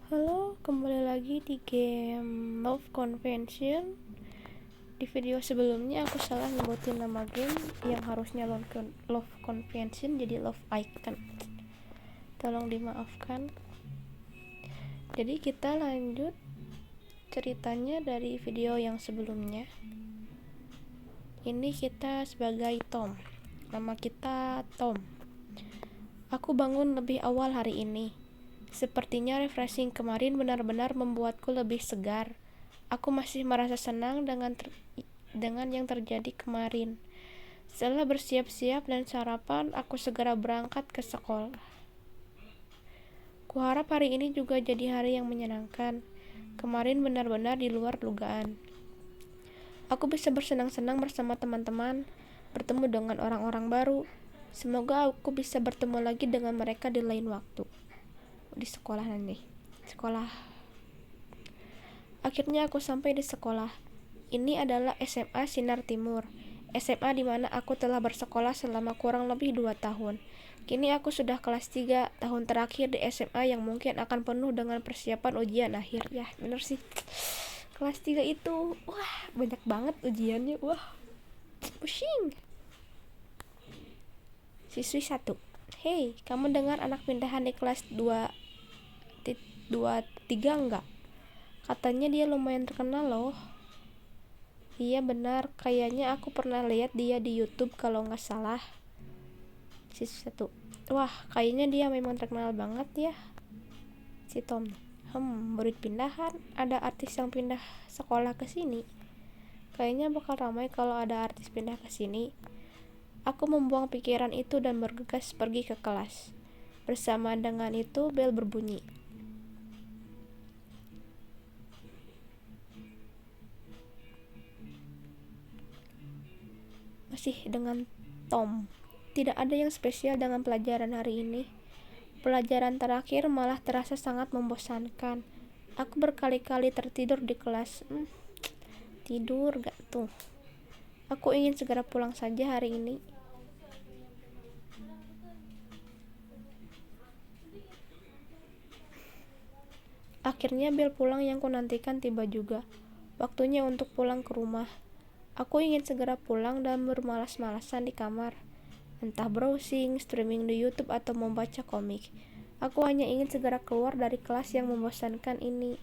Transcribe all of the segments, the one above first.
Halo, kembali lagi di game Love Convention. Di video sebelumnya aku salah nyebutin nama game yang harusnya Love Convention jadi Love Icon. Tolong dimaafkan. Jadi kita lanjut ceritanya dari video yang sebelumnya. Ini kita sebagai Tom. Nama kita Tom. Aku bangun lebih awal hari ini. Sepertinya refreshing kemarin benar-benar membuatku lebih segar. Aku masih merasa senang dengan yang terjadi kemarin. Setelah bersiap-siap dan sarapan, aku segera berangkat ke sekolah. Kuharap hari ini juga jadi hari yang menyenangkan. Kemarin benar-benar di luar dugaan. Aku bisa bersenang-senang bersama teman-teman, bertemu dengan orang-orang baru. Semoga aku bisa bertemu lagi dengan mereka di lain waktu. Di sekolah nanti. Sekolah. Akhirnya aku sampai di sekolah. Ini adalah SMA Sinar Timur. SMA di mana aku telah bersekolah selama kurang lebih 2 tahun. Kini aku sudah kelas 3, tahun terakhir di SMA yang mungkin akan penuh dengan persiapan ujian akhir. Ya, bener sih. Kelas 3 itu, wah, banyak banget ujiannya. Wah, pusing. Siswi 1. Hei, kamu dengar anak pindahan di kelas 2 3 enggak? Katanya dia lumayan terkenal loh. Iya benar, kayaknya aku pernah lihat dia di YouTube kalau nggak salah. Siswi 1. Wah, kayaknya dia memang terkenal banget ya. Si Tom. Murid pindahan, ada artis yang pindah sekolah ke sini. Kayaknya bakal ramai kalau ada artis pindah ke sini. Aku membuang pikiran itu dan bergegas pergi ke kelas. Bersamaan dengan itu, bel berbunyi. Masih dengan Tom. Tidak ada yang spesial dengan pelajaran hari ini. Pelajaran terakhir malah terasa sangat membosankan. Aku berkali-kali tertidur di kelas. Tidur gak tuh? Aku ingin segera pulang saja hari ini. Akhirnya bel pulang yang kunantikan tiba juga. Waktunya untuk pulang ke rumah. Aku ingin segera pulang dan bermalas-malasan di kamar. Entah browsing, streaming di YouTube atau membaca komik. Aku hanya ingin segera keluar dari kelas yang membosankan ini.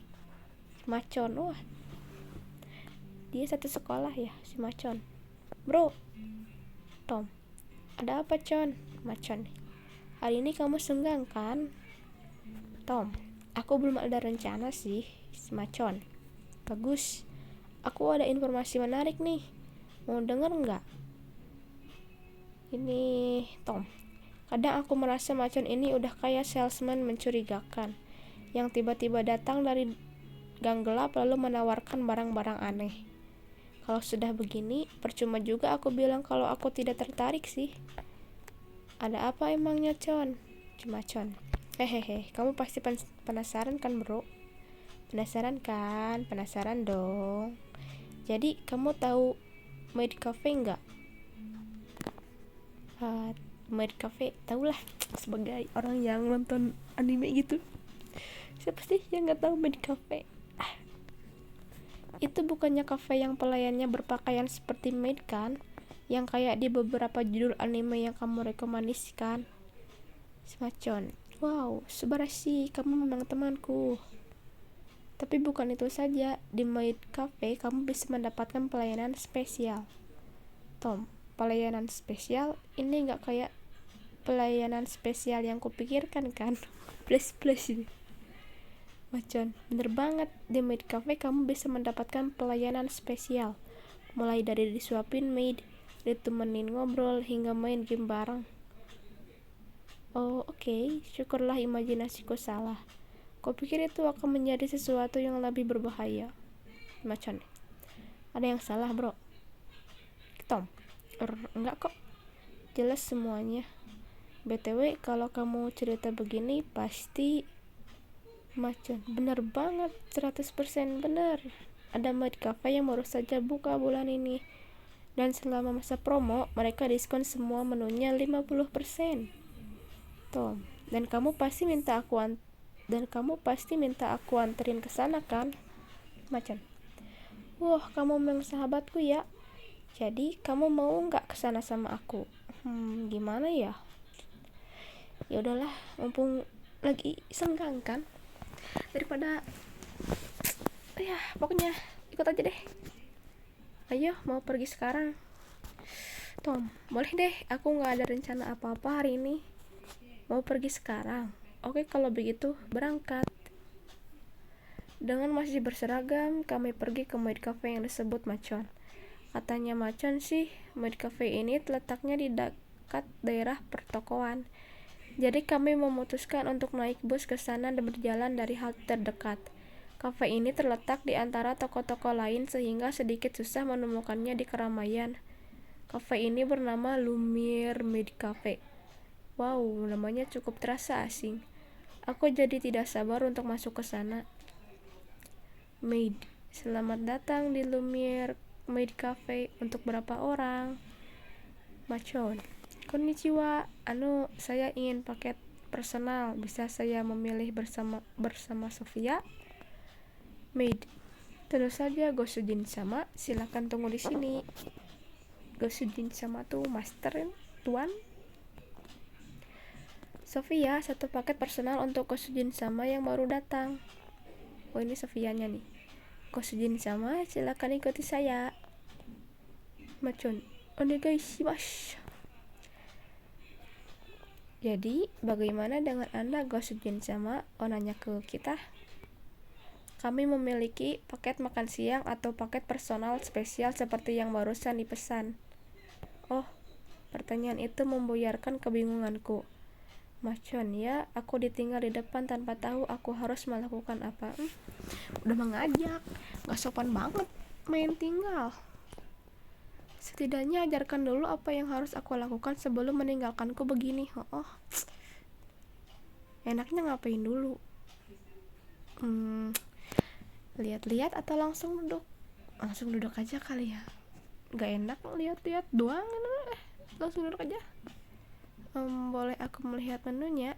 Macon, wah. Dia satu sekolah ya, si Macon. Bro, Tom. Ada apa, Con? Macon. Hari ini kamu senggang kan? Tom. Aku belum ada rencana sih, si Macon. Bagus. Aku ada informasi menarik nih. Mau denger nggak? Ini Tom. Kadang aku merasa Macon ini udah kayak salesman mencurigakan, yang tiba-tiba datang dari gang gelap lalu menawarkan barang-barang aneh. Kalau sudah begini, percuma juga aku bilang kalau aku tidak tertarik sih. Ada apa emangnya, Con? Cuma Con. Hehehe, kamu pasti penasaran kan, bro? Penasaran kan? Penasaran dong. Jadi, kamu tahu Maid Cafe nggak? Maid Cafe, tahulah, sebagai orang yang nonton anime gitu. Siapa sih yang nggak tahu Maid Cafe? Itu bukannya cafe yang pelayannya berpakaian seperti maid kan? Yang kayak di beberapa judul anime yang kamu rekomendasikan. Semacam, wow, subarashi, kamu memang temanku. Tapi bukan itu saja, di Maid Cafe kamu bisa mendapatkan pelayanan spesial. Tom, pelayanan spesial ini nggak kayak pelayanan spesial yang kupikirkan kan? Plus ini. Macam, bener banget, di Maid Cafe kamu bisa mendapatkan pelayanan spesial. Mulai dari disuapin maid, ditemenin ngobrol, hingga main game bareng. Oh, oke. Syukurlah imajinasiku salah. Kupikir itu akan menjadi sesuatu yang lebih berbahaya. Macam, ada yang salah, bro? Tom, enggak kok. Jelas semuanya. BTW, kalau kamu cerita begini, pasti Macam, bener banget, 100% bener. Ada Maid Cafe yang baru saja buka bulan ini. Dan selama masa promo, mereka diskon semua menunya 50%. Tom, dan kamu pasti minta aku dan kamu pasti minta aku anterin ke sana kan? Macan, wah kamu memang sahabatku ya. Jadi kamu mau nggak ke sana sama aku? Gimana ya? Ya udahlah, mumpung lagi senggang kan, daripada ya pokoknya ikut aja deh. Ayo, mau pergi sekarang? Tom, boleh deh, aku nggak ada rencana apa-apa hari ini. Mau pergi sekarang? Oke, kalau begitu berangkat. Dengan masih berseragam, kami pergi ke maid cafe yang disebut Macon. Katanya Macon sih, maid cafe ini letaknya di dekat daerah pertokoan. Jadi kami memutuskan untuk naik bus ke sana dan berjalan dari halte terdekat. Kafe ini terletak di antara toko-toko lain sehingga sedikit susah menemukannya di keramaian. Kafe ini bernama Lumiere Maid Cafe. Wow, namanya cukup terasa asing. Aku jadi tidak sabar untuk masuk ke sana. Maid, selamat datang di Lumiere Maid Cafe. Untuk berapa orang? Macon, konnichiwa. Saya ingin paket personal. Bisa saya memilih bersama Sofia? Maid, tentu saja Gosujin sama. Silakan tunggu di sini. Gosujin sama tuh master tuan. Sofia, satu paket personal untuk Gosujin sama yang baru datang. Oh, ini Sofianya nih. Gosujin sama, silakan ikuti saya. Macon, onegai shimasu. Jadi, bagaimana dengan Anda, Gosujin sama? Nanya ke kita. Kami memiliki paket makan siang atau paket personal spesial seperti yang barusan dipesan. Oh, pertanyaan itu membuyarkan kebingunganku. Macon, ya, aku ditinggal di depan tanpa tahu aku harus melakukan apa. Udah mengajak, gak sopan banget main tinggal. Setidaknya ajarkan dulu apa yang harus aku lakukan sebelum meninggalkanku begini. Enaknya ngapain dulu? Lihat-lihat atau langsung duduk? Langsung duduk aja kali ya. Gak enak lihat-lihat doang. Langsung duduk aja. Boleh aku melihat menunya?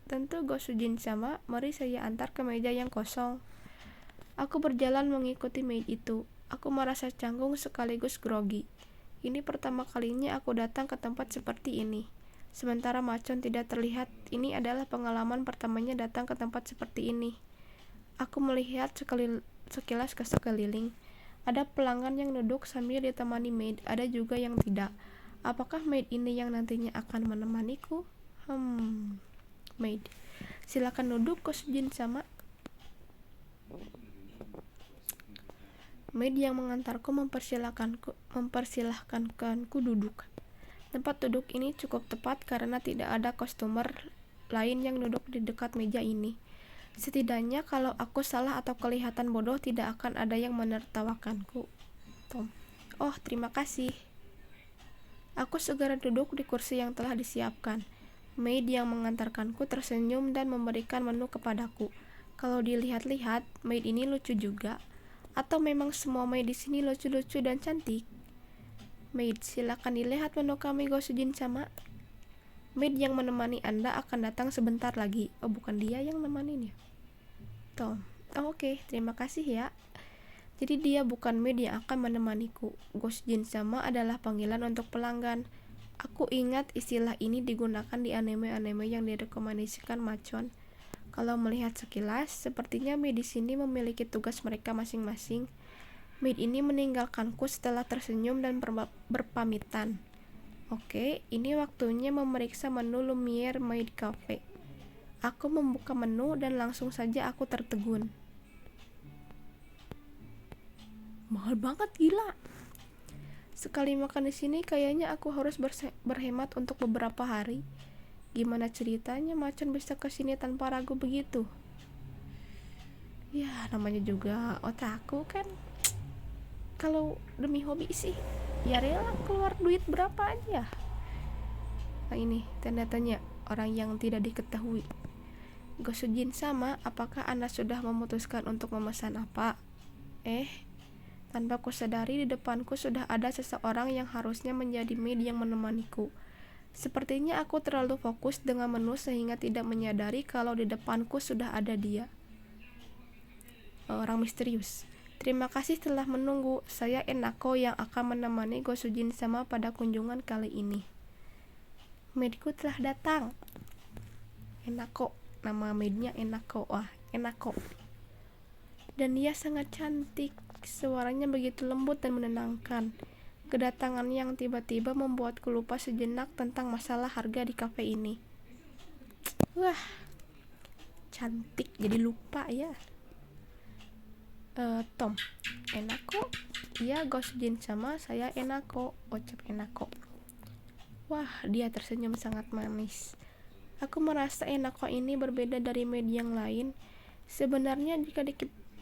Tentu Gosujin sama, mari saya antar ke meja yang kosong. Aku berjalan mengikuti maid itu. Aku merasa canggung sekaligus grogi. Ini pertama kalinya aku datang ke tempat seperti ini. Sementara Macon tidak terlihat, ini adalah pengalaman pertamanya datang ke tempat seperti ini. Aku melihat sekilas ke sekeliling. Ada pelanggan yang duduk sambil ditemani maid, ada juga yang tidak. Apakah maid ini yang nantinya akan menemaniku? Maid, silakan duduk, Gosujin sama. Maid yang mengantarku mempersilahkanku duduk. Tempat duduk ini cukup tepat karena tidak ada customer lain yang duduk di dekat meja ini. Setidaknya kalau aku salah atau kelihatan bodoh tidak akan ada yang menertawakanku. Tom, oh terima kasih. Aku segera duduk di kursi yang telah disiapkan. Maid yang mengantarkanku tersenyum dan memberikan menu kepadaku. Kalau dilihat-lihat, maid ini lucu juga. Atau memang semua maid di sini lucu-lucu dan cantik? Maid, silakan dilihat menu kami, Gosujin sama. Maid yang menemani Anda akan datang sebentar lagi. Oh, bukan dia yang nemanin ya? Tom, oke, terima kasih ya. Jadi dia bukan maid yang akan menemaniku. Gosujin sama adalah panggilan untuk pelanggan. Aku ingat istilah ini digunakan di anime-anime yang direkomendasikan Macon. Kalau melihat sekilas, sepertinya maid di sini memiliki tugas mereka masing-masing. Maid ini meninggalkanku setelah tersenyum dan berpamitan. Oke, ini waktunya memeriksa menu Lumiere Maid Cafe. Aku membuka menu dan langsung saja aku tertegun. Mahal banget, gila. Sekali makan di sini kayaknya aku harus berhemat untuk beberapa hari. Gimana ceritanya Macon bisa kesini tanpa ragu begitu? Ya, namanya juga otaku kan. Kalau demi hobi sih, ya rela keluar duit berapa aja. Nah ini, tanda tanya orang yang tidak diketahui. Gosujin sama, apakah Anda sudah memutuskan untuk memesan apa? Tanpa kusadari di depanku sudah ada seseorang yang harusnya menjadi maid yang menemaniku. Sepertinya aku terlalu fokus dengan menu sehingga tidak menyadari kalau di depanku sudah ada dia. Orang misterius. Terima kasih telah menunggu. Saya Enako yang akan menemani Gosujin sama pada kunjungan kali ini. Maidku telah datang. Enako, nama maidnya Enako. Wah, Enako. Dan dia sangat cantik. Suaranya begitu lembut dan menenangkan. Kedatangan yang tiba-tiba membuatku lupa sejenak tentang masalah harga di kafe ini. Wah, cantik jadi lupa ya. Tom, Enako. Iya, Gosujin sama, saya Enako. Ucap Enako. Wah, dia tersenyum sangat manis. Aku merasa Enako ini berbeda dari maid yang lain. Sebenarnya jika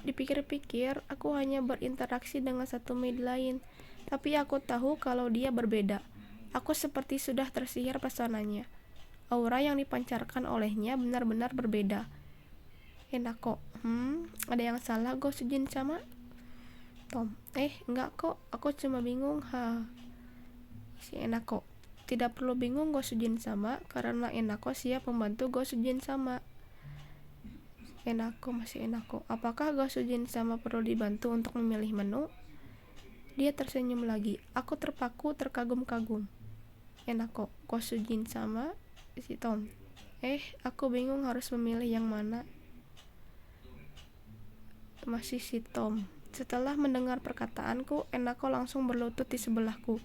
dipikir-pikir, aku hanya berinteraksi dengan satu maid lain. Tapi aku tahu kalau dia berbeda. Aku seperti sudah tersihir pesonanya. Aura yang dipancarkan olehnya benar-benar berbeda. Enako, ada yang salah Gosujin sama? Tom, enggak kok, aku cuma bingung. Si Enako, tidak perlu bingung Gosujin sama, karena Enako siap membantu Gosujin sama. Enako, masih Enako, apakah Gosujin sama perlu dibantu untuk memilih menu? Dia tersenyum lagi. Aku terpaku terkagum-kagum. Enako, Gosujin sama, si Tom. Aku bingung harus memilih yang mana. Masih si Tom. Setelah mendengar perkataanku, Enako langsung berlutut di sebelahku.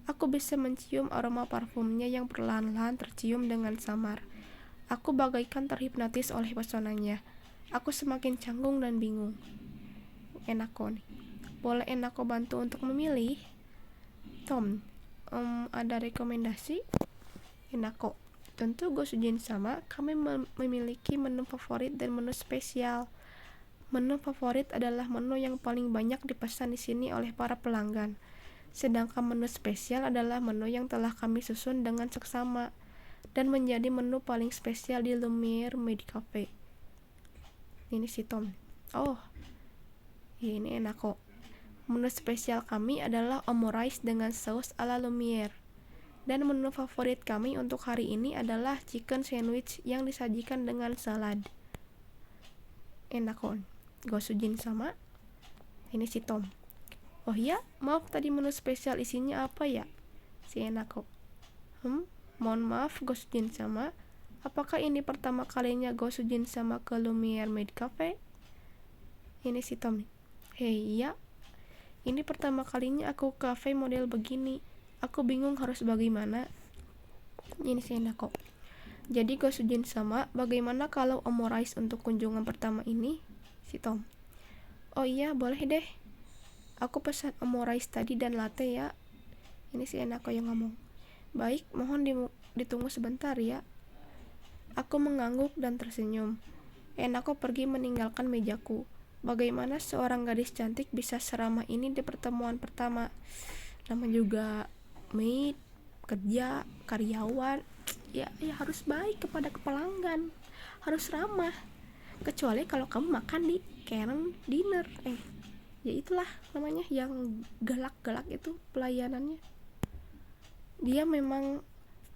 Aku bisa mencium aroma parfumnya yang perlahan-lahan tercium dengan samar. Aku bagaikan terhipnotis oleh pesonanya. Aku semakin canggung dan bingung. Enako nih. Boleh Enako bantu untuk memilih? Tom, ada rekomendasi? Enako, tentu Gosujin sama, kami memiliki menu favorit dan menu spesial. Menu favorit adalah menu yang paling banyak dipesan di sini oleh para pelanggan. Sedangkan menu spesial adalah menu yang telah kami susun dengan seksama dan menjadi menu paling spesial di Lumiere Maid Cafe. Ini si Tom. Oh, ini Enako. Menu spesial kami adalah omurice dengan saus ala Lumiere. Dan menu favorit kami untuk hari ini adalah chicken sandwich yang disajikan dengan salad. Enako, Gosujin sama. Ini si Tom. Oh ya, maaf tadi menu spesial isinya apa ya? Si Enako. Mohon maaf Gosujin sama. Apakah ini pertama kalinya Gosujin sama ke Lumiere Maid Cafe? Ini si Tom. Ya. Ini pertama kalinya aku ke cafe model begini. Aku bingung harus bagaimana. Ini si Enako. Jadi Gosujin sama, bagaimana kalau omurice untuk kunjungan pertama ini? Si Tom. Oh iya, boleh deh. Aku pesan omurice tadi dan latte ya. Ini si Enako yang ngomong. Baik, mohon ditunggu sebentar ya. Aku mengangguk dan tersenyum. Enako pergi meninggalkan mejaku. Bagaimana seorang gadis cantik bisa seramah ini di pertemuan pertama? Nama juga maid, kerja, karyawan. Ya harus baik kepada pelanggan. Harus ramah. Kecuali kalau kamu makan di Karen dinner. Ya itulah namanya yang galak-galak itu pelayanannya. Dia memang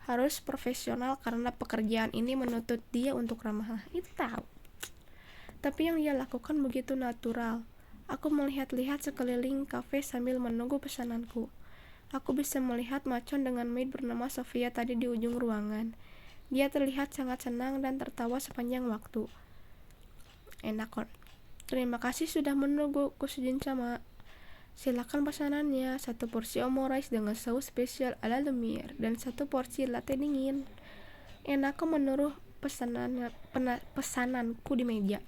harus profesional karena pekerjaan ini menuntut dia untuk ramah. Itu tahu. Tapi yang dia lakukan begitu natural. Aku melihat-lihat sekeliling kafe sambil menunggu pesananku. Aku bisa melihat Macon dengan maid bernama Sofia tadi di ujung ruangan. Dia terlihat sangat senang dan tertawa sepanjang waktu. Enako, terima kasih sudah menunggu Gosujin sama. Silakan pesanannya, 1 porsi omurice dengan saus spesial ala Lumiere dan 1 porsi latte dingin. Enako menaruh pesananku di meja.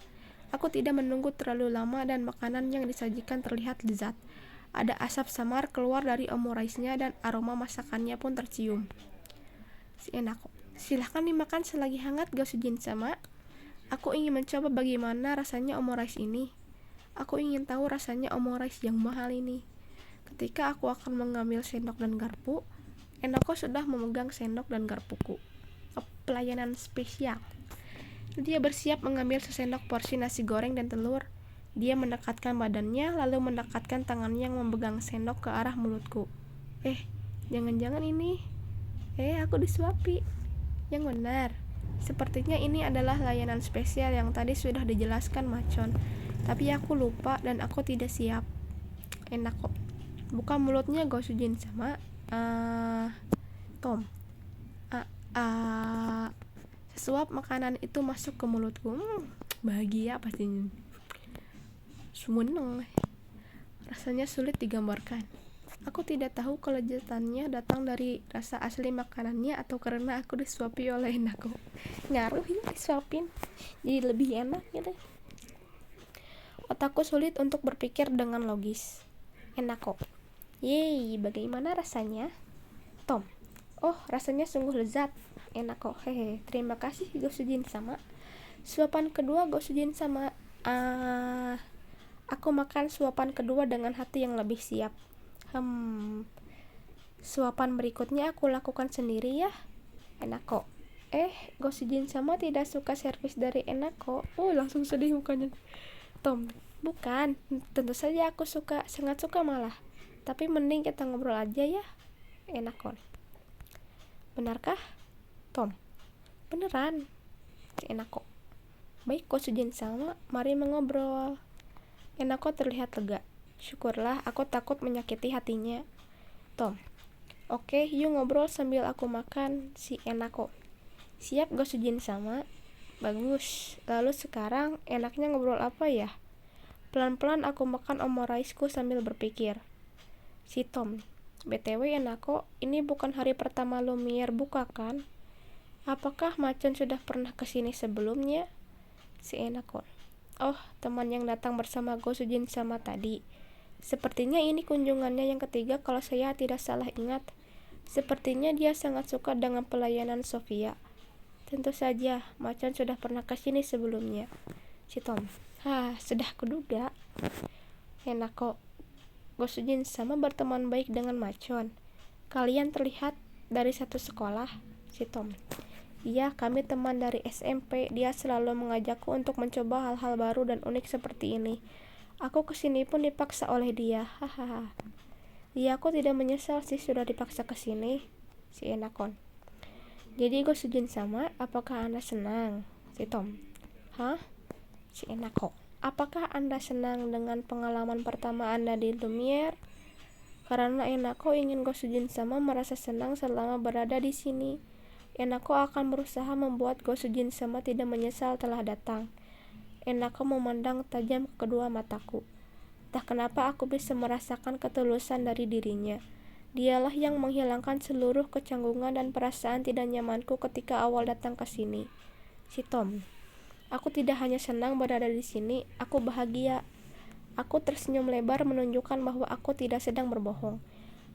Aku tidak menunggu terlalu lama dan makanan yang disajikan terlihat lezat. Ada asap samar keluar dari omurice-nya dan aroma masakannya pun tercium. Si Enako, silakan dimakan selagi hangat Gosujin sama. Aku ingin mencoba bagaimana rasanya omurice ini. Aku ingin tahu rasanya omurice yang mahal ini. Ketika aku akan mengambil sendok dan garpu, Enako sudah memegang sendok dan garpuku. Pelayanan spesial. Dia bersiap mengambil sesendok porsi nasi goreng dan telur. Dia mendekatkan badannya, lalu mendekatkan tangannya yang memegang sendok ke arah mulutku. Jangan-jangan ini Aku disuapi. Yang benar. Sepertinya ini adalah layanan spesial yang tadi sudah dijelaskan Macon. Tapi aku lupa dan aku tidak siap. Enak kok. Buka mulutnya Gosujin sama Tom. Sesuap makanan itu masuk ke mulutku. Bahagia pastinya. Sumeneng. Rasanya sulit digambarkan. Aku tidak tahu kelezatannya datang dari rasa asli makanannya atau karena aku disuapi oleh enakku. Ngaruh ya disuapin, jadi lebih enak gitu. Otakku sulit untuk berpikir dengan logis. Enak kok. Yeay, bagaimana rasanya? Tom. Oh, rasanya sungguh lezat. Enak kok. Hehe. Terima kasih Gosujin sama. Suapan kedua Gosujin sama. Aku makan suapan kedua dengan hati yang lebih siap. Suapan berikutnya aku lakukan sendiri ya. Enak kok. Gosujin sama tidak suka servis dari enak kok. Langsung sedih mukanya. Tom, bukan. Tentu saja aku suka, sangat suka malah. Tapi mending kita ngobrol aja ya. Enak kok. Benarkah? Tom, beneran. Enak kok. Baik Gosujin sama, mari mengobrol. Enak kok terlihat lega. Syukurlah, aku takut menyakiti hatinya. Tom, oke, yuk ngobrol sambil aku makan si Enako. Siap Gosujin sama? Bagus. Lalu sekarang enaknya ngobrol apa ya? Pelan-pelan aku makan omuraisku sambil berpikir. Si Tom, BTW Enako, ini bukan hari pertama Lumiere buka kan? Apakah Macon sudah pernah kesini sebelumnya? Si Enako, oh, teman yang datang bersama Gosujin sama tadi. Sepertinya ini kunjungannya yang ketiga kalau saya tidak salah ingat. Sepertinya dia sangat suka dengan pelayanan Sofia. Tentu saja, Macon sudah pernah kesini sebelumnya. Si Tom, sudah kuduga. Enak kok. Gosujin sama berteman baik dengan Macon. Kalian terlihat dari satu sekolah. Si Tom, iya, kami teman dari SMP. Dia selalu mengajakku untuk mencoba hal-hal baru dan unik seperti ini. Aku kesini pun dipaksa oleh dia. Hahaha. Ya, aku tidak menyesal sih sudah dipaksa kesini. Si Enakon. Jadi Gosujin sama, apakah Anda senang? Si Tom. Hah? Si Enako. Apakah Anda senang dengan pengalaman pertama Anda di Lumiere? Karena Enako ingin Gosujin sama merasa senang selama berada di sini. Enako akan berusaha membuat Gosujin sama tidak menyesal telah datang. Enako memandang tajam ke kedua mataku. Entah kenapa aku bisa merasakan ketulusan dari dirinya. Dialah yang menghilangkan seluruh kecanggungan dan perasaan tidak nyamanku ketika awal datang ke sini. Si Tom. Aku tidak hanya senang berada di sini, aku bahagia. Aku tersenyum lebar menunjukkan bahwa aku tidak sedang berbohong.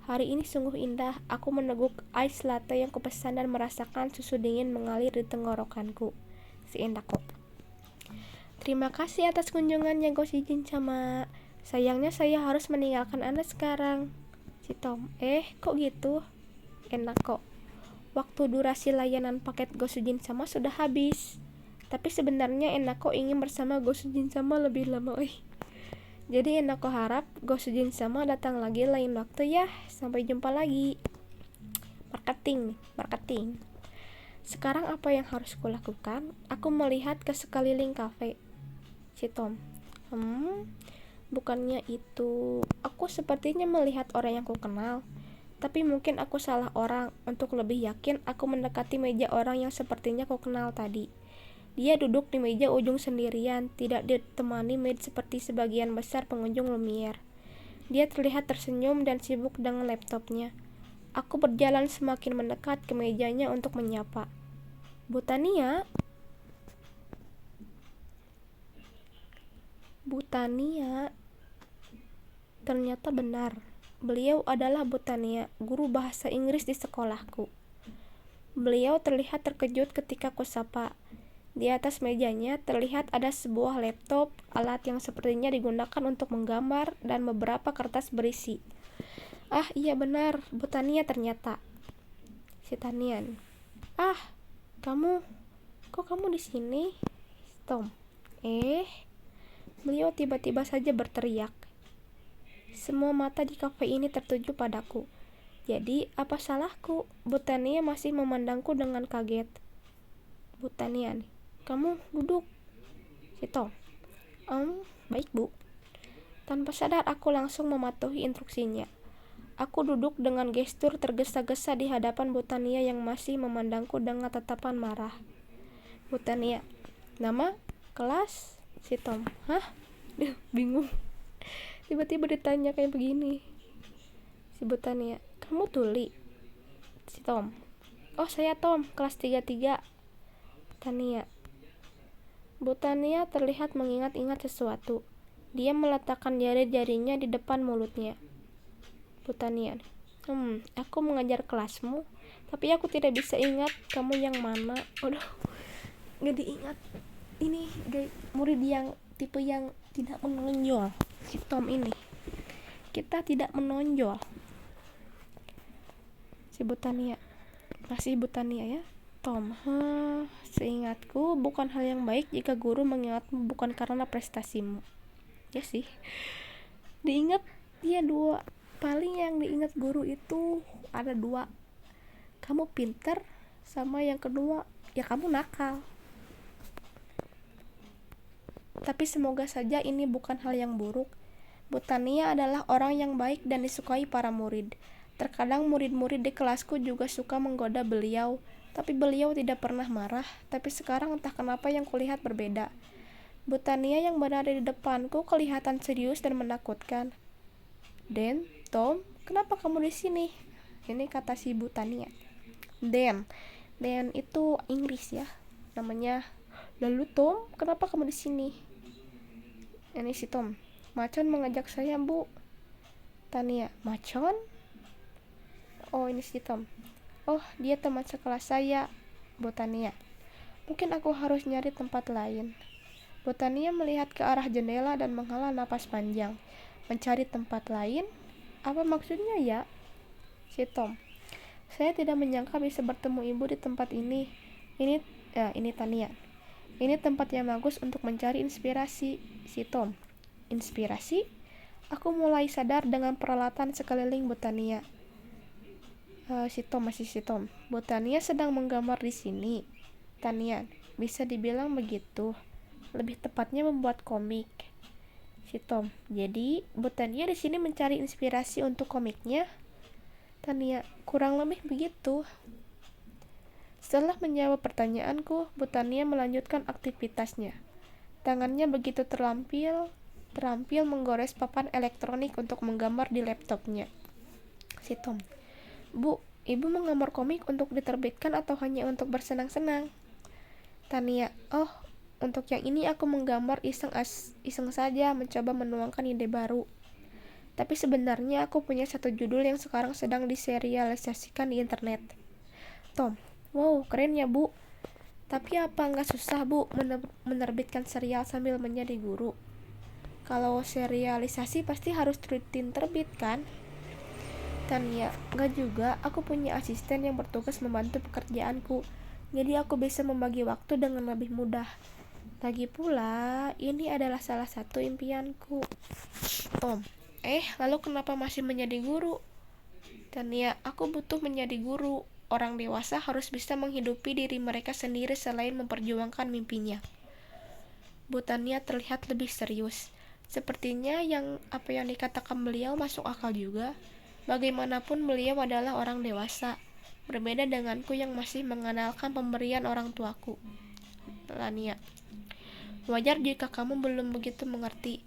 Hari ini sungguh indah. Aku meneguk ice latte yang kupesan dan merasakan susu dingin mengalir di tenggorokanku. Si Enako. Terima kasih atas kunjungannya Gosujin sama. Sayangnya saya harus meninggalkan Anda sekarang. Si Tom, kok gitu? Enak kok. Waktu durasi layanan paket Gosujin sama sudah habis. Tapi sebenarnya Enako ingin bersama Gosujin sama lebih lama. Jadi Enako harap Gosujin sama datang lagi lain waktu ya. Sampai jumpa lagi. Marketing. Sekarang apa yang harus kulakukan? Aku melihat ke sekeliling kafe. Si Tom, bukannya itu. Aku sepertinya melihat orang yang kukenal. Tapi mungkin aku salah orang. Untuk lebih yakin, aku mendekati meja orang yang sepertinya kukenal tadi. Dia duduk di meja ujung sendirian, tidak ditemani maid seperti sebagian besar pengunjung Lumiere. Dia terlihat tersenyum dan sibuk dengan laptopnya. Aku berjalan semakin mendekat ke mejanya untuk menyapa. Butania, ternyata benar. Beliau adalah Butania, guru bahasa Inggris di sekolahku. Beliau terlihat terkejut ketika kusapa. Di atas mejanya terlihat ada sebuah laptop, alat yang sepertinya digunakan untuk menggambar, dan beberapa kertas berisi. Iya benar, Butania ternyata. Si Tanian. Kok kamu di sini? Tom. Beliau tiba-tiba saja berteriak. Semua mata di kafe ini tertuju padaku. Jadi apa salahku? Bu Tania masih memandangku dengan kaget. Bu Tania nih, kamu duduk. Si Tom, baik bu. Tanpa sadar aku langsung mematuhi instruksinya. Aku duduk dengan gestur tergesa-gesa di hadapan Bu Tania yang masih memandangku dengan tatapan marah. Bu Tania, nama, kelas, si Tom. Hah? Bingung. Tiba-tiba ditanya kayak begini. Si Bu Tania, kamu Tuli? Si Tom, oh saya Tom, kelas 33. Tania. Bu Tania terlihat mengingat-ingat sesuatu. Dia meletakkan jari-jarinya di depan mulutnya. Bu Tania, aku mengajar kelasmu, tapi aku tidak bisa ingat kamu yang mana. Aduh, gak diingat. Ini murid yang tipe yang tidak menonjol. Si Tom ini, kita tidak menonjol. Si Bu Tania, masih Bu Tania ya. Tom, seingatku bukan hal yang baik jika guru mengingatmu bukan karena prestasimu. Ya sih, diingat dia dua. Paling yang diingat guru itu ada dua, kamu pinter, sama yang kedua ya kamu nakal. Tapi semoga saja ini bukan hal yang buruk. Bu Tania adalah orang yang baik dan disukai para murid. Terkadang murid-murid di kelasku juga suka menggoda beliau, tapi beliau tidak pernah marah. Tapi sekarang entah kenapa yang kulihat berbeda. Bu Tania yang berada di depanku kelihatan serius dan menakutkan. Dan, Tom, kenapa kamu di sini? Ini kata si Bu Tania. Dan itu Inggris ya, namanya. Lalu Tom, kenapa kamu di sini? Ini si Tom. Macon mengajak saya, Bu. Tania, Macon? Oh, ini si Tom. Oh, dia teman sekelas saya. Bu Tania, mungkin aku harus nyari tempat lain. Bu Tania melihat ke arah jendela dan menghela napas panjang. Mencari tempat lain? Apa maksudnya ya? Si Tom, saya tidak menyangka bisa bertemu ibu di tempat ini. Ini Tania. Ini tempat yang bagus untuk mencari inspirasi. Si Tom, inspirasi? Aku mulai sadar dengan peralatan sekeliling Bu Tania. Si Tom. Bu Tania sedang menggambar di sini. Tania, bisa dibilang begitu. Lebih tepatnya membuat komik. Si Tom, jadi Bu Tania di sini mencari inspirasi untuk komiknya? Tania, kurang lebih begitu. Setelah menjawab pertanyaanku, Bu Tania melanjutkan aktivitasnya. Tangannya begitu terampil menggores papan elektronik untuk menggambar di laptopnya. Si Tom, Bu, ibu menggambar komik untuk diterbitkan atau hanya untuk bersenang-senang? Tania, oh, untuk yang ini aku menggambar iseng saja, mencoba menuangkan ide baru. Tapi sebenarnya aku punya satu judul yang sekarang sedang diserialisasikan di internet. Tom, wow, keren ya Bu. Tapi apa nggak susah Bu menerbitkan serial sambil menjadi guru? Kalau serialisasi pasti harus rutin terbit kan? Tania, nggak juga, aku punya asisten yang bertugas membantu pekerjaanku. Jadi aku bisa membagi waktu dengan lebih mudah. Lagi pula, ini adalah salah satu impianku. Tom, lalu kenapa masih menjadi guru? Tania, aku butuh menjadi guru. Orang dewasa harus bisa menghidupi diri mereka sendiri selain memperjuangkan mimpinya. Bu Tania terlihat lebih serius. Sepertinya apa yang dikatakan beliau masuk akal juga. Bagaimanapun beliau adalah orang dewasa. Berbeda denganku yang masih mengandalkan pemberian orang tuaku. Tania, wajar jika kamu belum begitu mengerti.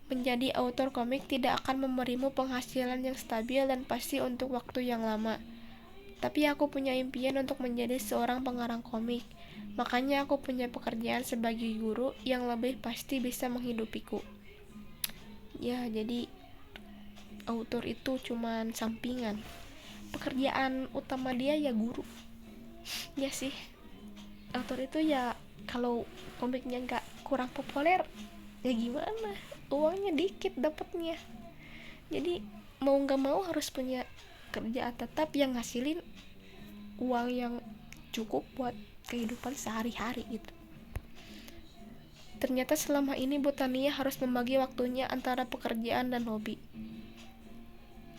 Menjadi autor komik tidak akan memberimu penghasilan yang stabil dan pasti untuk waktu yang lama. Tapi aku punya impian untuk menjadi seorang pengarang komik. Makanya aku punya pekerjaan sebagai guru yang lebih pasti bisa menghidupiku. Ya, jadi autor itu cuman sampingan. Pekerjaan utama dia ya guru. Ya sih, autor itu ya kalau komiknya nggak kurang populer ya gimana, uangnya dikit dapatnya. Jadi mau nggak mau harus punya kerjaan tetap yang ngasilin uang yang cukup buat kehidupan sehari-hari gitu. Ternyata selama ini Bu Tania harus membagi waktunya antara pekerjaan dan hobi.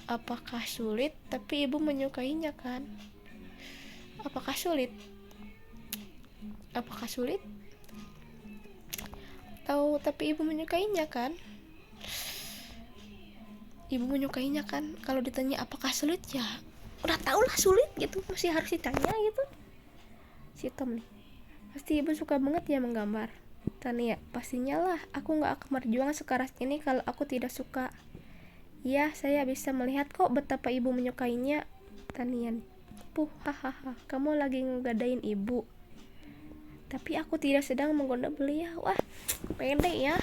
Apakah sulit tapi ibu menyukainya kan? Apakah sulit? Apakah sulit? Tahu tapi ibu menyukainya kan? Ibu menyukainya kan? Kalau ditanya apakah sulit, ya udah tau lah sulit gitu, masih harus ditanya gitu. Si Tom nih, pasti ibu suka banget ya menggambar. Tania, pastinya lah, aku gak akan berjuang sekeras ini kalau aku tidak suka. Ya, saya bisa melihat kok betapa ibu menyukainya. Tania nih, hahaha, kamu lagi ngegadain ibu. Tapi aku tidak sedang menggoda beliau. Wah, pede ya.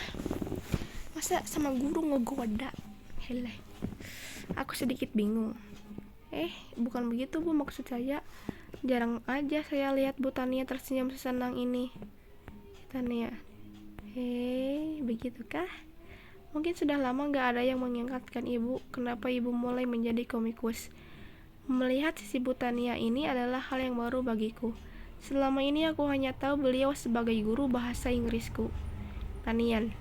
Masa sama guru ngegoda? Hele, aku sedikit bingung. Bukan begitu Bu, maksud saya. Jarang aja saya lihat Bu Tania tersenyum sesenang ini. Tania, begitukah? Mungkin sudah lama gak ada yang mengingatkan ibu kenapa ibu mulai menjadi komikus. Melihat sisi Bu Tania ini adalah hal yang baru bagiku. Selama ini aku hanya tahu beliau sebagai guru bahasa Inggrisku. Tanian,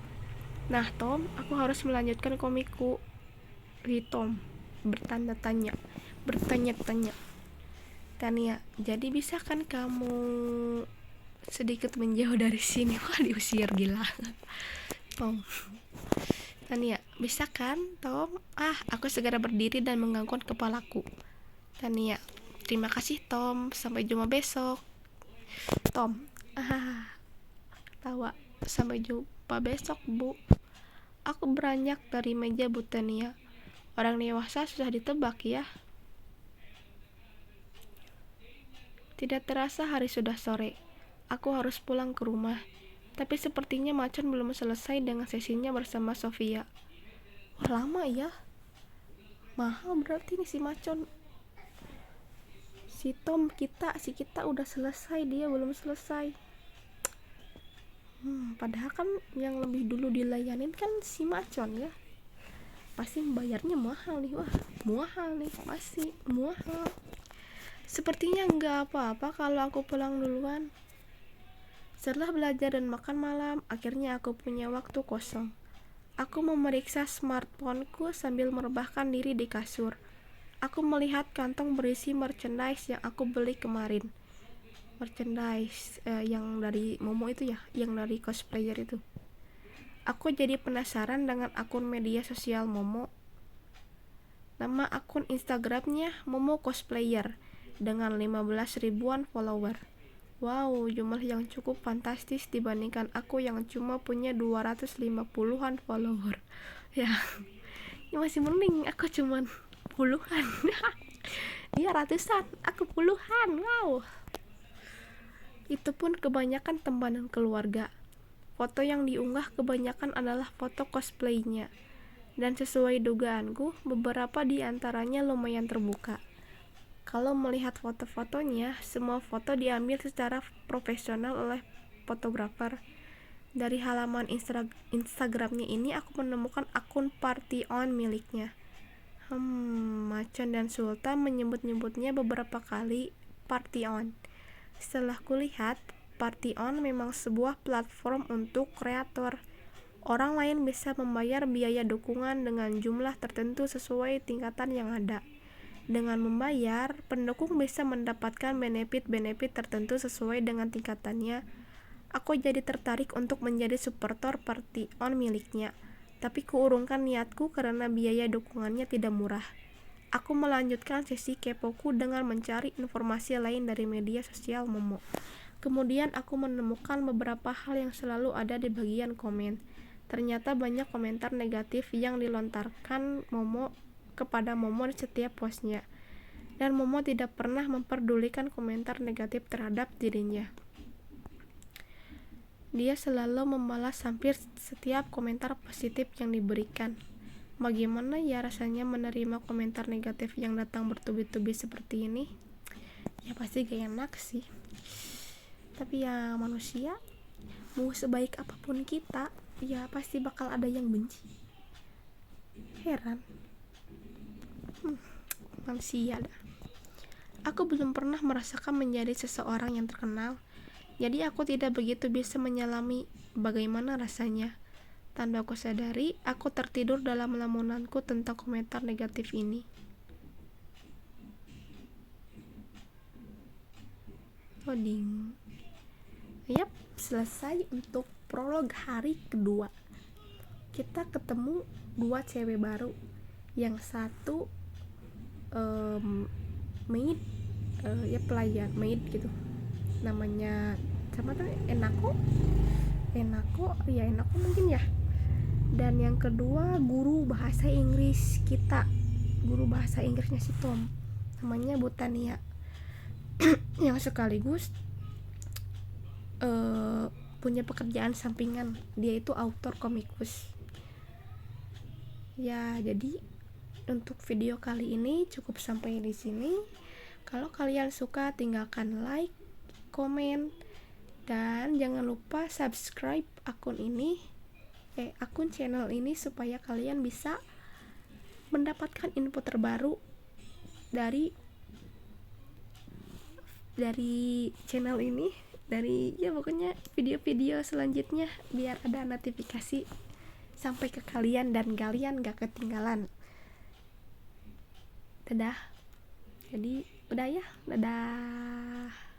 nah Tom, aku harus melanjutkan komikku. Tom bertanya-tanya. Tania, jadi bisa kan kamu sedikit menjauh dari sini? Wah, diusir, gila. Tom, Tania, bisa kan Tom? Aku segera berdiri dan mengangguk kepalaku. Tania, terima kasih Tom, sampai jumpa besok. Tom, tawa, sampai jumpa besok Bu. Aku beranjak dari meja Bu Tania. Orang dewasa susah ditebak ya. Tidak terasa hari sudah sore. Aku harus pulang ke rumah. Tapi sepertinya Macan belum selesai dengan sesinya bersama Sofia. Wah, lama ya. Mahal berarti nih si Macan. Si kita udah selesai, dia belum selesai. Padahal kan yang lebih dulu dilayanin kan si Macon ya. Pasti bayarnya mahal nih. Wah, mahal nih, pasti mahal. Sepertinya nggak apa-apa kalau aku pulang duluan. Setelah belajar dan makan malam, akhirnya aku punya waktu kosong. Aku memeriksa smartphoneku sambil merebahkan diri di kasur. Aku melihat kantong berisi merchandise yang aku beli kemarin. Merchandise yang dari Momo itu ya, yang dari cosplayer itu. Aku jadi penasaran dengan akun media sosial Momo. Nama akun Instagramnya Momo Cosplayer dengan 15 ribuan follower. Wow, jumlah yang cukup fantastis dibandingkan aku yang cuma punya 250-an follower. Ya masih mending, aku cuma puluhan. Dia ratusan, aku puluhan. Wow. Itu pun kebanyakan teman dan keluarga. Foto yang diunggah kebanyakan adalah foto cosplaynya. Dan sesuai dugaanku, beberapa di antaranya lumayan terbuka. Kalau melihat foto-fotonya, semua foto diambil secara profesional oleh fotografer. Dari halaman Instagramnya ini aku menemukan akun Party On miliknya. Macan dan Sultan menyebut-nyebutnya beberapa kali Party On. Setelah kulihat, Party On memang sebuah platform untuk kreator. Orang lain bisa membayar biaya dukungan dengan jumlah tertentu sesuai tingkatan yang ada. Dengan membayar, pendukung bisa mendapatkan benefit-benefit tertentu sesuai dengan tingkatannya. Aku jadi tertarik untuk menjadi supporter Party On miliknya, tapi kuurungkan niatku karena biaya dukungannya tidak murah. Aku melanjutkan sesi kepoku dengan mencari informasi lain dari media sosial Momo. Kemudian aku menemukan beberapa hal yang selalu ada di bagian komen. Ternyata banyak komentar negatif yang dilontarkan Momo kepada Momo di setiap postnya. Dan Momo tidak pernah memperdulikan komentar negatif terhadap dirinya. Dia selalu membalas hampir setiap komentar positif yang diberikan. Bagaimana ya rasanya menerima komentar negatif yang datang bertubi-tubi seperti ini? Ya pasti gak enak sih. Tapi ya manusia, mau sebaik apapun kita, ya pasti bakal ada yang benci. Heran. Manusia dah. Aku belum pernah merasakan menjadi seseorang yang terkenal. Jadi aku tidak begitu bisa menyelami bagaimana rasanya. Tanpa aku sadari, aku tertidur dalam lamunanku tentang komentar negatif ini. Loading. Yap, selesai untuk prolog hari kedua. Kita ketemu 2 cewek baru. Yang satu maid, ya pelayan maid gitu. Namanya sama tuh Enako ya, Enako mungkin ya. Dan yang kedua guru bahasa Inggris kita, guru bahasa Inggrisnya si Tom, namanya Butania. Yang sekaligus punya pekerjaan sampingan, dia itu author komikus ya. Jadi untuk video kali ini cukup sampai di sini. Kalau kalian suka, tinggalkan like, komen, dan jangan lupa subscribe akun channel ini supaya kalian bisa mendapatkan info terbaru dari channel ini, dari ya pokoknya video-video selanjutnya, biar ada notifikasi sampai ke kalian dan kalian gak ketinggalan. Dadah. Jadi udah ya, dadah.